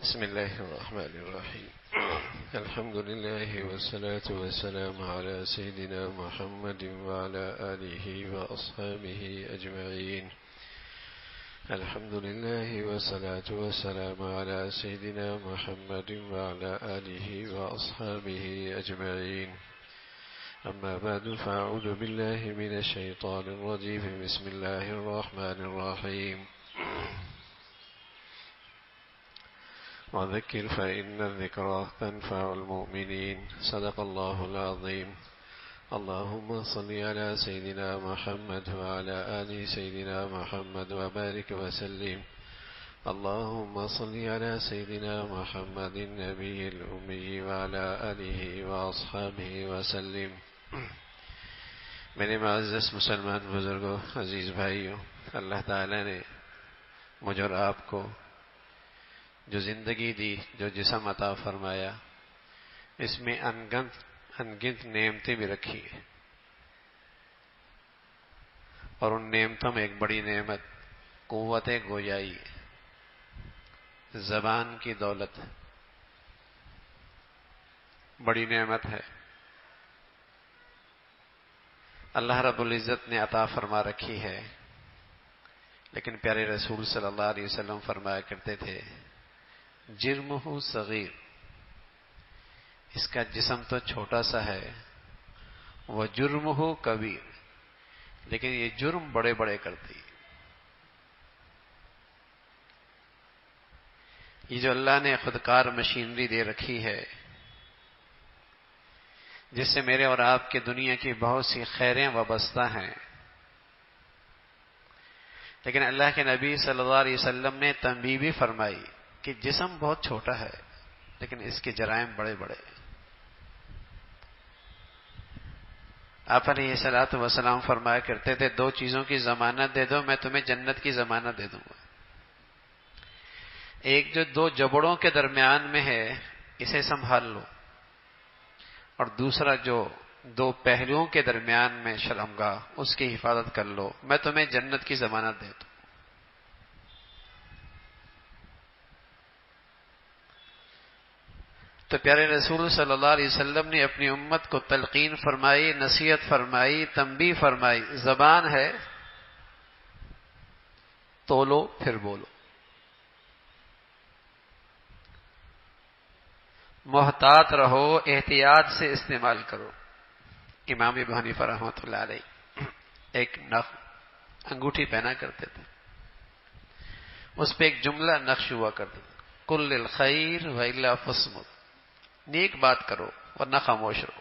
بسم الله الرحمن الرحيم. الحمد لله والصلاة والسلام على سيدنا محمد وعلى آله وأصحابه أجمعين. الحمد لله والصلاة والسلام على سيدنا محمد وعلى آله وأصحابه أجمعين. أما بعد فأعوذ بالله من الشيطان الرجيم. بسم الله الرحمن الرحيم. وذكر فإن الذكرى تنفع المؤمنين. صدق الله العظيم. اللهم صل على سيدنا محمد وعلى آل سيدنا محمد وبارك وسلم. اللهم صل على سيدنا محمد النبي الأمي وعلى آله وأصحابه وسلم. میرے معزز مسلمان بزرگوں، عزیز بھائیوں، اللہ تعالیٰ نے مجھ اور آپ کو جو زندگی دی، جو جسم عطا فرمایا، اس میں انگنت نعمتیں بھی رکھی ہیں، اور ان نعمتوں میں ایک بڑی نعمت قوت گویائی، زبان کی دولت بڑی نعمت ہے، اللہ رب العزت نے عطا فرما رکھی ہے۔ لیکن پیارے رسول صلی اللہ علیہ وسلم فرمایا کرتے تھے، جرمہ صغیر، اس کا جسم تو چھوٹا سا ہے، وہ جرمہ کبیر، لیکن یہ جرم بڑے بڑے کرتی۔ یہ جو اللہ نے خودکار مشینری دے رکھی ہے، جس سے میرے اور آپ کے دنیا کی بہت سی خیریں وابستہ ہیں، لیکن اللہ کے نبی صلی اللہ علیہ وسلم نے تنبیہ بھی فرمائی کہ جسم بہت چھوٹا ہے، لیکن اس کے جرائم بڑے بڑے۔ آپ علیہ الصلوۃ والسلام فرمایا کرتے تھے، دو چیزوں کی ضمانت دے دو، میں تمہیں جنت کی ضمانت دے دوں گا۔ ایک جو دو جبڑوں کے درمیان میں ہے، اسے سنبھال لو، اور دوسرا جو دو پہلوؤں کے درمیان میں شرمگاہ، اس کی حفاظت کر لو، میں تمہیں جنت کی ضمانت دے دوں۔ تو پیارے رسول صلی اللہ علیہ وسلم نے اپنی امت کو تلقین فرمائی، نصیحت فرمائی، تنبیہ فرمائی، زبان ہے، تولو پھر بولو، محتاط رہو، احتیاط سے استعمال کرو۔ امام ابو حنیفہ رحمۃ اللہ علیہ ایک انگوٹھی پہنا کرتے تھے، اس پہ ایک جملہ نقش ہوا کرتا تھا، کل الخیر والا فصمت، نیک بات کرو ورنہ خاموش رہو۔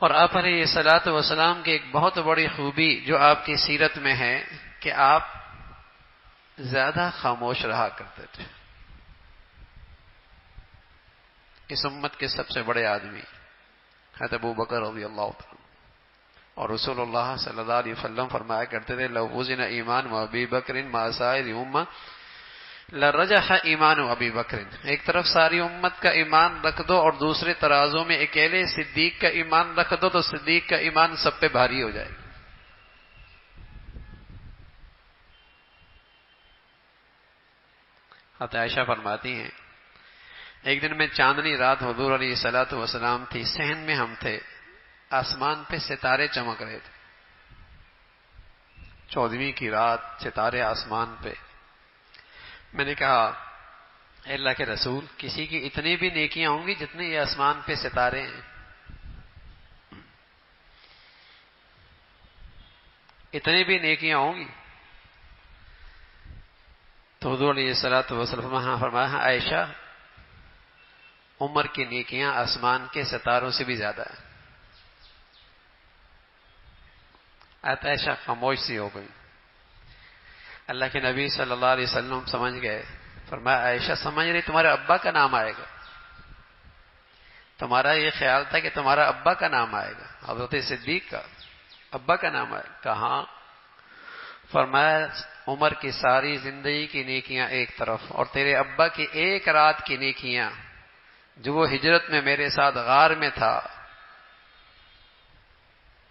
اور آپ علیہ الصلوۃ والسلام کی ایک بہت بڑی خوبی جو آپ کی سیرت میں ہے کہ آپ زیادہ خاموش رہا کرتے تھے۔ اس امت کے سب سے بڑے آدمی حضرت ابو بکر رضی اللہ عنہ، اور رسول اللہ صلی اللہ علیہ وسلم فرمایا کرتے تھے، لو وزن ایمان و ابی بکر مع سائر امہ لرجح ایمان و ابی بکر، ایک طرف ساری امت کا ایمان رکھ دو اور دوسرے ترازو میں اکیلے صدیق کا ایمان رکھ دو تو صدیق کا ایمان سب پہ بھاری ہو جائے گا۔ حضرت عائشہ فرماتی ہیں، ایک دن میں چاندنی رات حضور علیہ الصلوۃ والسلام تھی، صحن میں ہم تھے، آسمان پہ ستارے چمک رہے تھے، 14ویں کی رات، ستارے آسمان پہ۔ میں نے کہا، اے اللہ کے رسول، کسی کی اتنی بھی نیکیاں ہوں گی جتنے یہ آسمان پہ ستارے ہیں؟ اتنی بھی نیکیاں ہوں گی؟ تو حضور علیہ الصلوۃ والسلام فرمایا، عائشہ، عمر کی نیکیاں آسمان کے ستاروں سے بھی زیادہ ہیں۔ عائشہ خاموش سی ہو گئی۔ اللہ کے نبی صلی اللہ علیہ وسلم سمجھ گئے، فرمایا، عائشہ سمجھ رہی تمہارے ابا کا نام آئے گا، تمہارا یہ خیال تھا کہ تمہارا ابا کا نام آئے گا، حضرت صدیق کا ابا کا نام آئے گا۔ کہاں؟ فرمایا، عمر کی ساری زندگی کی نیکیاں ایک طرف، اور تیرے ابا کی ایک رات کی نیکیاں جو وہ ہجرت میں میرے ساتھ غار میں تھا،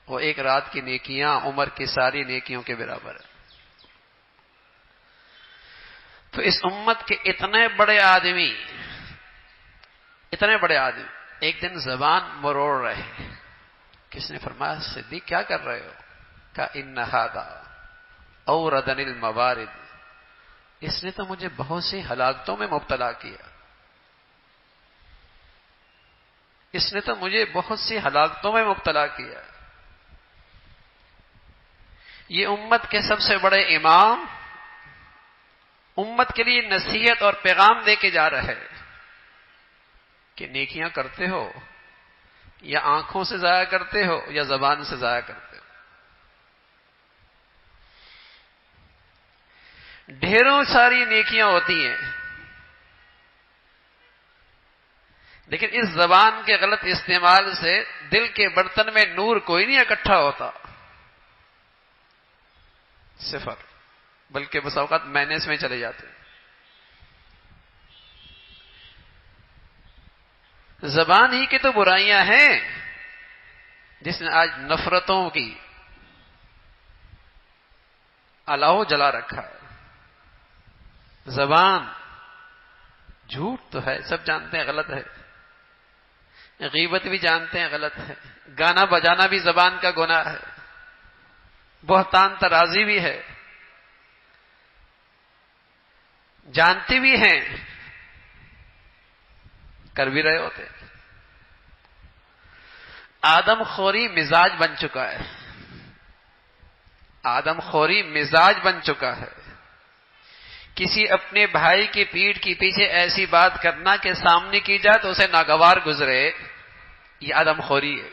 وہ ایک رات کی نیکیاں عمر کی ساری نیکیوں کے برابر ہے۔ تو اس امت کے اتنے بڑے آدمی ایک دن زبان مروڑ رہے. کس نے فرمایا صدیق کیا کر رہے ہو؟ کہا ان ھذا اوردنی الموارد، اس نے تو مجھے بہت سی ہلاکتوں میں مبتلا کیا. یہ امت کے سب سے بڑے امام امت کے لیے نصیحت اور پیغام دے کے جا رہے کہ نیکیاں کرتے ہو یا آنکھوں سے ضائع کرتے ہو یا زبان سے ضائع کرتے ہو. ڈھیروں ساری نیکیاں ہوتی ہیں، لیکن اس زبان کے غلط استعمال سے دل کے برتن میں نور کوئی نہیں اکٹھا ہوتا، صفر، بلکہ بس اوقات مائنس میں چلے جاتے. زبان ہی کی تو برائیاں ہیں جس نے آج نفرتوں کی الاؤ جلا رکھا ہے. زبان جھوٹ تو ہے، سب جانتے ہیں غلط ہے، غیبت بھی جانتے ہیں غلط ہے، گانا بجانا بھی زبان کا گناہ ہے، بہتان ترازی بھی ہے، جانتے بھی ہیں کر بھی رہے ہوتے. آدم خوری مزاج بن چکا ہے، آدم خوری مزاج بن چکا ہے. کسی اپنے بھائی کی پیٹھ کے پیچھے ایسی بات کرنا کہ سامنے کی جائے تو اسے ناگوار گزرے، یہ آدم خوری ہے.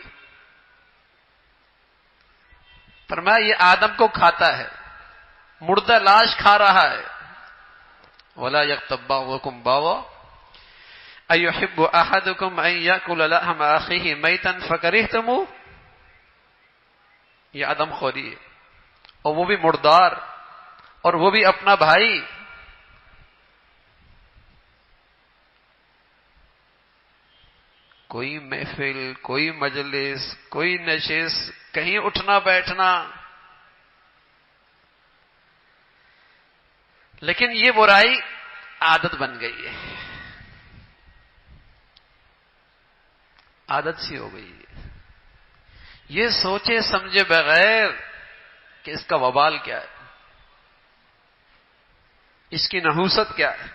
فرمایا یہ آدم کو کھاتا ہے، مردہ لاش کھا رہا ہے. وَلَا يَغْتَبْ بَعْضُكُمْ بَعْضًا أَيُحِبُّ أَحَدُكُمْ أَن يَأْكُلَ لَحْمَ أَخِيهِ مَيْتًا فَكَرِهْتُمُوهُ، یہ آدم خوری ہے، اور وہ بھی مردار، اور وہ بھی اپنا بھائی. کوئی محفل، کوئی مجلس، کوئی نشست، کہیں اٹھنا بیٹھنا، لیکن یہ برائی عادت بن گئی ہے، عادت سی ہو گئی ہے. یہ سوچے سمجھے بغیر کہ اس کا وبال کیا ہے، اس کی نحوست کیا ہے.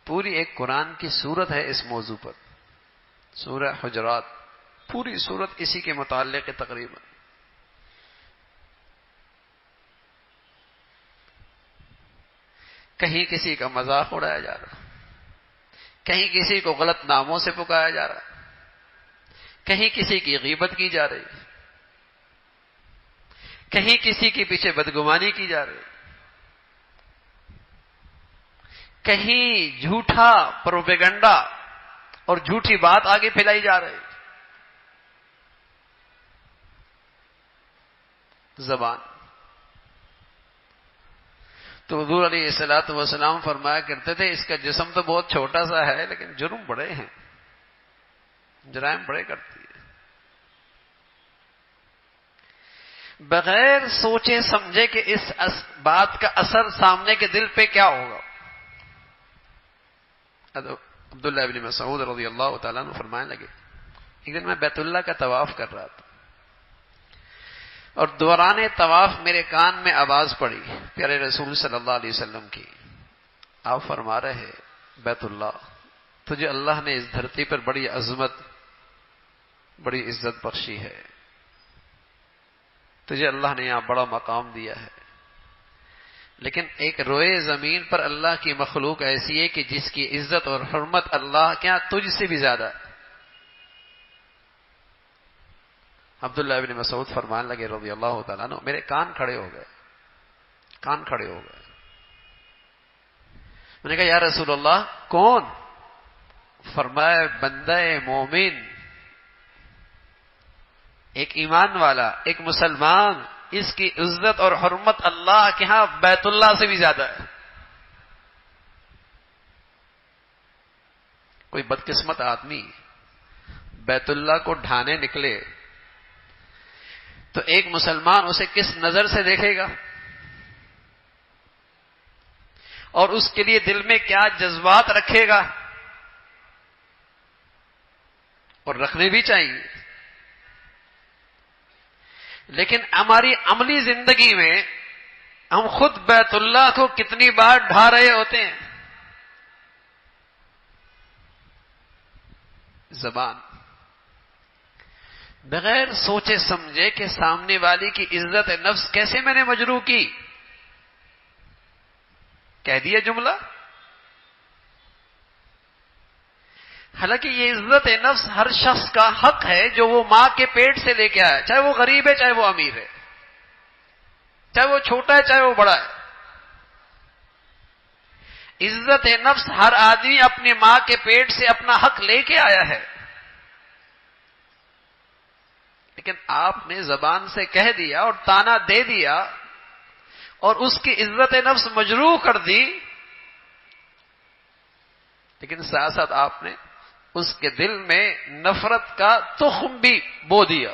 پوری ایک قرآن کی سورت ہے اس موضوع پر، سورہ حجرات، پوری سورت اسی کے متعلق ہے تقریباً. کہیں کسی کا مذاق اڑایا جا رہا، کہیں کسی کو غلط ناموں سے پکایا جا رہا، کہیں کسی کی غیبت کی جا رہی، کہیں کسی کے پیچھے بدگمانی کی جا رہی، کہیں جھوٹا پروپیگنڈا اور جھوٹی بات آگے پھیلائی جا رہی. زبان. تو حضور علیہ الصلوۃ والسلام فرمایا کرتے تھے اس کا جسم تو بہت چھوٹا سا ہے لیکن جرم بڑے ہیں، جرائم بڑے کرتی ہے. بغیر سوچے سمجھے کہ اس بات کا اثر سامنے کے دل پہ کیا ہوگا. عبداللہ ابن مسعود رضی اللہ تعالیٰ عنہ فرمانے لگے ایک دن میں بیت اللہ کا طواف کر رہا تھا اور دوران طواف میرے کان میں آواز پڑی پیارے رسول صلی اللہ علیہ وسلم کی. آپ فرما رہے بیت اللہ تجھے اللہ نے اس دھرتی پر بڑی عظمت بڑی عزت بخشی ہے، تجھے اللہ نے یہاں بڑا مقام دیا ہے، لیکن ایک روئے زمین پر اللہ کی مخلوق ایسی ہے کہ جس کی عزت اور حرمت اللہ کے ہاں تجھ سے بھی زیادہ ہے. عبداللہ ابن مسعود فرمانے لگے رضی اللہ تعالیٰ عنہ میرے کان کھڑے ہو گئے. میں نے کہا یا رسول اللہ کون؟ فرمایا بندہ مومن، ایک ایمان والا، ایک مسلمان، اس کی عزت اور حرمت اللہ کے ہاں بیت اللہ سے بھی زیادہ ہے. کوئی بدقسمت آدمی بیت اللہ کو ڈھانے نکلے تو ایک مسلمان اسے کس نظر سے دیکھے گا؟ اور اس کے لیے دل میں کیا جذبات رکھے گا، اور رکھنے بھی چاہیے. لیکن ہماری عملی زندگی میں ہم خود بیت اللہ کو کتنی بار ڈھا رہے ہوتے ہیں. زبان بغیر سوچے سمجھے کہ سامنے والی کی عزت نفس کیسے میں نے مجروح کی، کہہ دیا جملہ. حالانکہ یہ عزت نفس ہر شخص کا حق ہے جو وہ ماں کے پیٹ سے لے کے آیا، چاہے وہ غریب ہے چاہے وہ امیر ہے، چاہے وہ چھوٹا ہے چاہے وہ بڑا ہے. عزت نفس ہر آدمی اپنی ماں کے پیٹ سے اپنا حق لے کے آیا ہے. لیکن آپ نے زبان سے کہہ دیا اور تانا دے دیا اور اس کی عزت نفس مجروح کر دی. لیکن ساتھ ساتھ آپ نے اس کے دل میں نفرت کا تخم بھی بو دیا،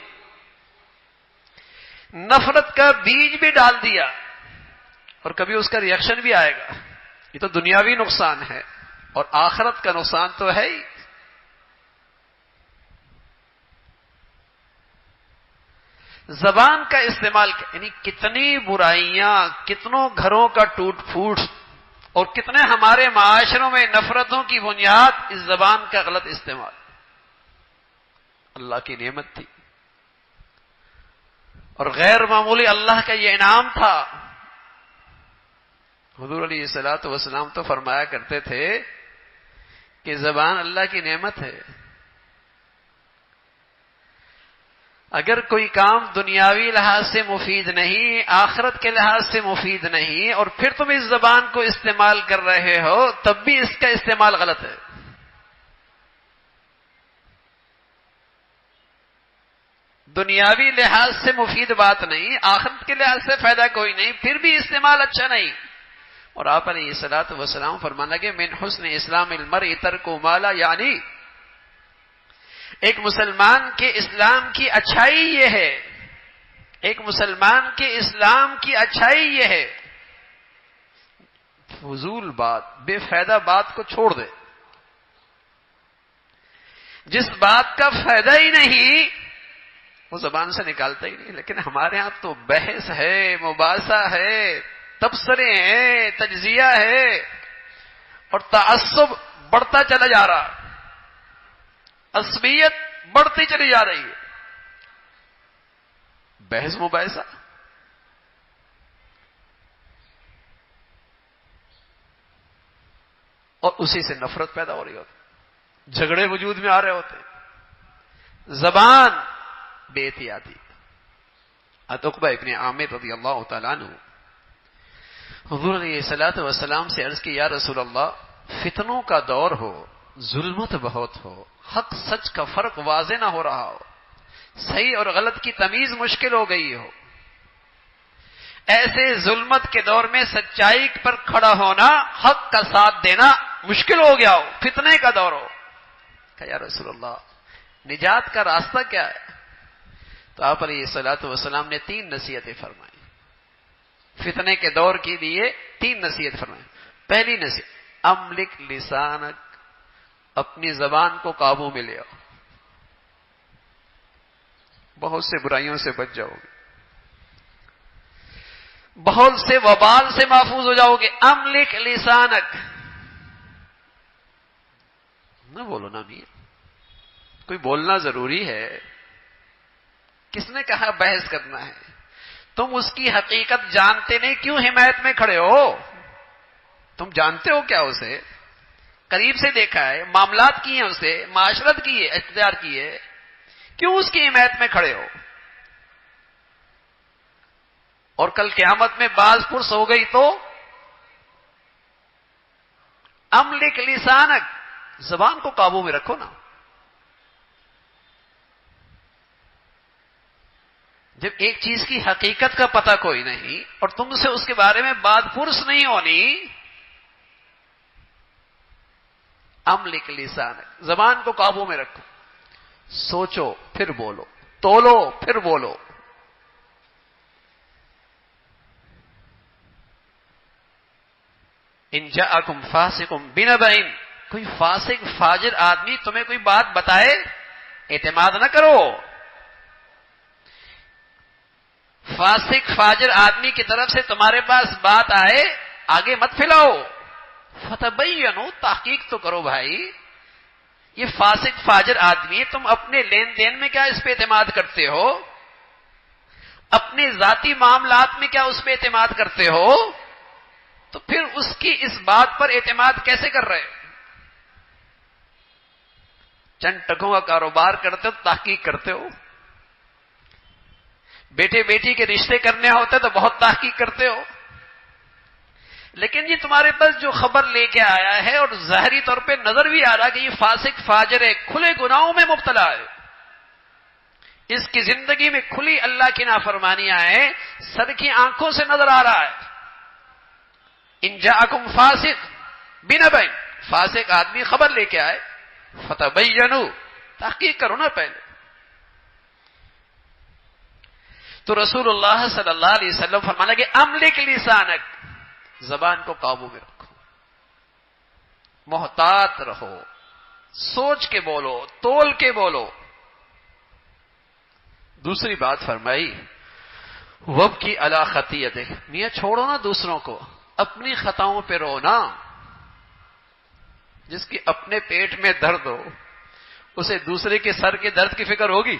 نفرت کا بیج بھی ڈال دیا، اور کبھی اس کا ریئیکشن بھی آئے گا. یہ تو دنیاوی نقصان ہے، اور آخرت کا نقصان تو ہے ہی. زبان کا استعمال یعنی کتنی برائیاں، کتنوں گھروں کا ٹوٹ پھوٹ، اور کتنے ہمارے معاشروں میں نفرتوں کی بنیاد اس زبان کا غلط استعمال. اللہ کی نعمت تھی اور غیر معمولی اللہ کا یہ انعام تھا. حضور علیہ الصلوۃ والسلام تو فرمایا کرتے تھے کہ زبان اللہ کی نعمت ہے. اگر کوئی کام دنیاوی لحاظ سے مفید نہیں، آخرت کے لحاظ سے مفید نہیں، اور پھر تم اس زبان کو استعمال کر رہے ہو، تب بھی اس کا استعمال غلط ہے. دنیاوی لحاظ سے مفید بات نہیں، آخرت کے لحاظ سے فائدہ کوئی نہیں، پھر بھی استعمال اچھا نہیں. اور آپ علیہ الصلوۃ والسلام فرمانا کہ من حسن اسلام المرء ترک ما لا یعنی، ایک مسلمان کے اسلام کی اچھائی یہ ہے، ایک مسلمان کے اسلام کی اچھائی یہ ہے فضول بات، بے فائدہ بات کو چھوڑ دے. جس بات کا فائدہ ہی نہیں وہ زبان سے نکالتا ہی نہیں. لیکن ہمارے ہاں تو بحث ہے، مباحثہ ہے، تبصرے ہیں، تجزیہ ہے، اور تعصب بڑھتا چلا جا رہا، عصبیت بڑھتی چلی جا رہی ہے. بحث مباحثہ، اور اسی سے نفرت پیدا ہو رہی ہوتی، جھگڑے وجود میں آ رہے ہوتے. زبان بے احتیاطی. عقبہ ابن عامر رضی اللہ تعالیٰ عنہ حضور علیہ الصلوۃ والسلام سے عرض کی، یا رسول اللہ، فتنوں کا دور ہو، ظلمت بہت ہو، حق سچ کا فرق واضح نہ ہو رہا ہو، صحیح اور غلط کی تمیز مشکل ہو گئی ہو، ایسے ظلمت کے دور میں سچائی پر کھڑا ہونا، حق کا ساتھ دینا مشکل ہو گیا ہو، فتنے کا دور ہو. کہ یا رسول اللہ، نجات کا راستہ کیا ہے؟ تو آپ علیہ الصلوۃ والسلام نے 3 نصیحتیں فرمائی. فتنے کے دور کے لیے 3 نصیحت فرمائی. پہلی نصیحت، املک لسانک، اپنی زبان کو قابو میں لے آؤ، بہت سے برائیوں سے بچ جاؤ گے، بہت سے وبال سے محفوظ ہو جاؤ گے. املک لسانک، نہ بولو نا میاں، کوئی بولنا ضروری ہے. کس نے کہا بحث کرنا ہے؟ تم اس کی حقیقت جانتے نہیں، کیوں حمایت میں کھڑے ہو؟ تم جانتے ہو کیا اسے؟ قریب سے دیکھا ہے، معاملات کیے ہیں اسے، معاشرت کی ہے، اختیار کی ہے، کیوں اس کی حمایت میں کھڑے ہو؟ اور کل قیامت میں باز پرس ہو گئی تو املک لسانک، زبان کو قابو میں رکھو نا. جب ایک چیز کی حقیقت کا پتہ کوئی نہیں اور تم سے اس کے بارے میں بات پرس نہیں ہونی، املک لسانک، زبان کو قابو میں رکھو، سوچو پھر بولو، تولو پھر بولو. ان جاءکم فاسق بنبأ، کوئی فاسق فاجر آدمی تمہیں کوئی بات بتائے اعتماد نہ کرو. فاسق فاجر آدمی کی طرف سے تمہارے پاس بات آئے آگے مت پھیلاؤ. فتبینوا، تحقیق تو کرو بھائی. یہ فاسق فاجر آدمی، تم اپنے لین دین میں کیا اس پہ اعتماد کرتے ہو؟ اپنے ذاتی معاملات میں کیا اس پہ اعتماد کرتے ہو؟ تو پھر اس کی اس بات پر اعتماد کیسے کر رہے؟ چند ٹکوں کا کاروبار کرتے ہو، تحقیق کرتے ہو. بیٹے بیٹی کے رشتے کرنے ہوتے تو بہت تحقیق کرتے ہو. لیکن یہ تمہارے پاس جو خبر لے کے آیا ہے اور ظاہری طور پہ نظر بھی آ رہا کہ یہ فاسق فاجر ہے، کھلے گناہوں میں مبتلا ہے، اس کی زندگی میں کھلی اللہ کی نافرمانیاں ہیں، سر کی آنکھوں سے نظر آ رہا ہے. ان جاءکم فاسق بنبأ، فاسق آدمی خبر لے کے آئے، فتبینوا، تحقیق کرو نا پہلے. تو رسول اللہ صلی اللہ علیہ وسلم فرمانا کہ املک لسانک، زبان کو قابو میں رکھو، محتاط رہو، سوچ کے بولو، تول کے بولو. دوسری بات فرمائی وابکی علی خطیئتک، میاں چھوڑو نا دوسروں کو، اپنی خطاؤں پہ رو نا. جس کی اپنے پیٹ میں درد ہو اسے دوسرے کے سر کے درد کی فکر ہوگی؟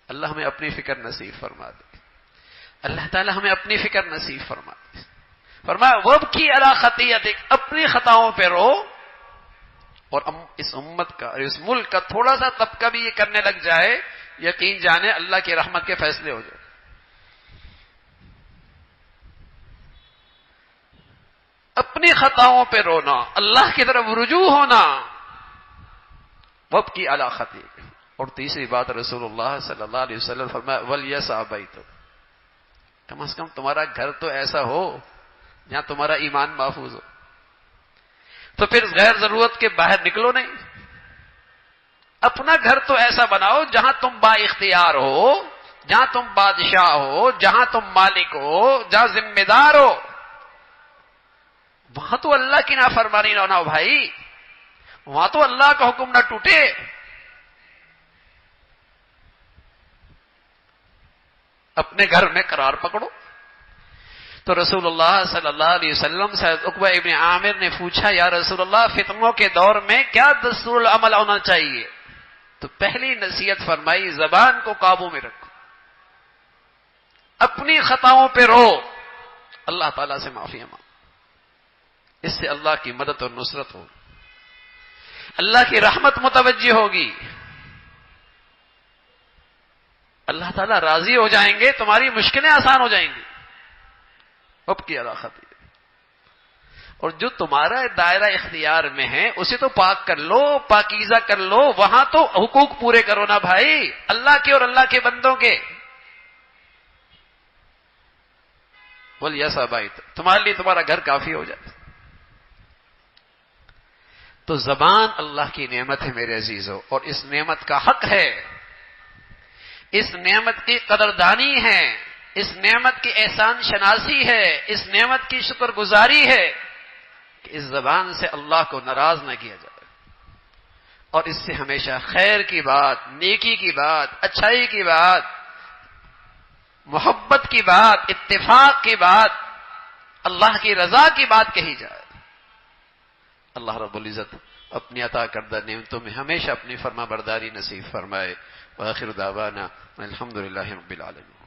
اللہ ہمیں اپنی فکر نصیب فرما دے. اللہ تعالی ہمیں اپنی فکر نصیب فرما دے. فرمایا وابکی علی خطیئتک، اپنی خطاؤں پہ رو. اور اس امت کا اور اس ملک کا تھوڑا سا طبقہ بھی یہ کرنے لگ جائے، یقین جانے اللہ کی رحمت کے فیصلے ہو جائے. اپنی خطاؤں پہ رونا، اللہ کی طرف رجوع ہونا. وابکی علی خطیئتک. اور تیسری بات رسول اللہ صلی اللہ علیہ وسلم فرمایا ولیسع بیتک، کم از کم تمہارا گھر تو ایسا ہو جہاں تمہارا ایمان محفوظ ہو. تو پھر غیر ضرورت کے باہر نکلو نہیں. اپنا گھر تو ایسا بناؤ جہاں تم با اختیار ہو، جہاں تم بادشاہ ہو، جہاں تم مالک ہو، جہاں ذمہ دار ہو. وہاں تو اللہ کی نافرمانی نہ ہو بھائی، وہاں تو اللہ کا حکم نہ ٹوٹے. اپنے گھر میں قرار پکڑو. تو رسول اللہ صلی اللہ علیہ وسلم سے عقبہ ابن عامر نے پوچھا یا رسول اللہ فتنوں کے دور میں کیا دستور العمل ہونا چاہیے؟ تو پہلی نصیحت فرمائی زبان کو قابو میں رکھو، اپنی خطاؤں پہ رو، اللہ تعالیٰ سے معافی مانگو. اس سے اللہ کی مدد اور نصرت ہوگی، اللہ کی رحمت متوجہ ہوگی، اللہ تعالیٰ راضی ہو جائیں گے، تمہاری مشکلیں آسان ہو جائیں گی. وابکی علی خطیئتک. اور جو تمہارا دائرہ اختیار میں ہے اسے تو پاک کر لو، پاکیزہ کر لو. وہاں تو حقوق پورے کرو نا بھائی، اللہ کے اور اللہ کے بندوں کے. ولیسع بیتک، تمہارے لیے تمہارا گھر کافی ہو جائے. تو زبان اللہ کی نعمت ہے میرے عزیزو، اور اس نعمت کا حق ہے، اس نعمت کی قدردانی ہے، اس نعمت کی احسان شناسی ہے، اس نعمت کی شکر گزاری ہے کہ اس زبان سے اللہ کو ناراض نہ کیا جائے، اور اس سے ہمیشہ خیر کی بات، نیکی کی بات، اچھائی کی بات، محبت کی بات، اتفاق کی بات، اللہ کی رضا کی بات کہی جائے. اللہ رب العزت اپنی عطا کردہ نعمتوں میں ہمیشہ اپنی فرما برداری نصیب فرمائے. وآخر دعوانا الحمدللہ رب العالمین.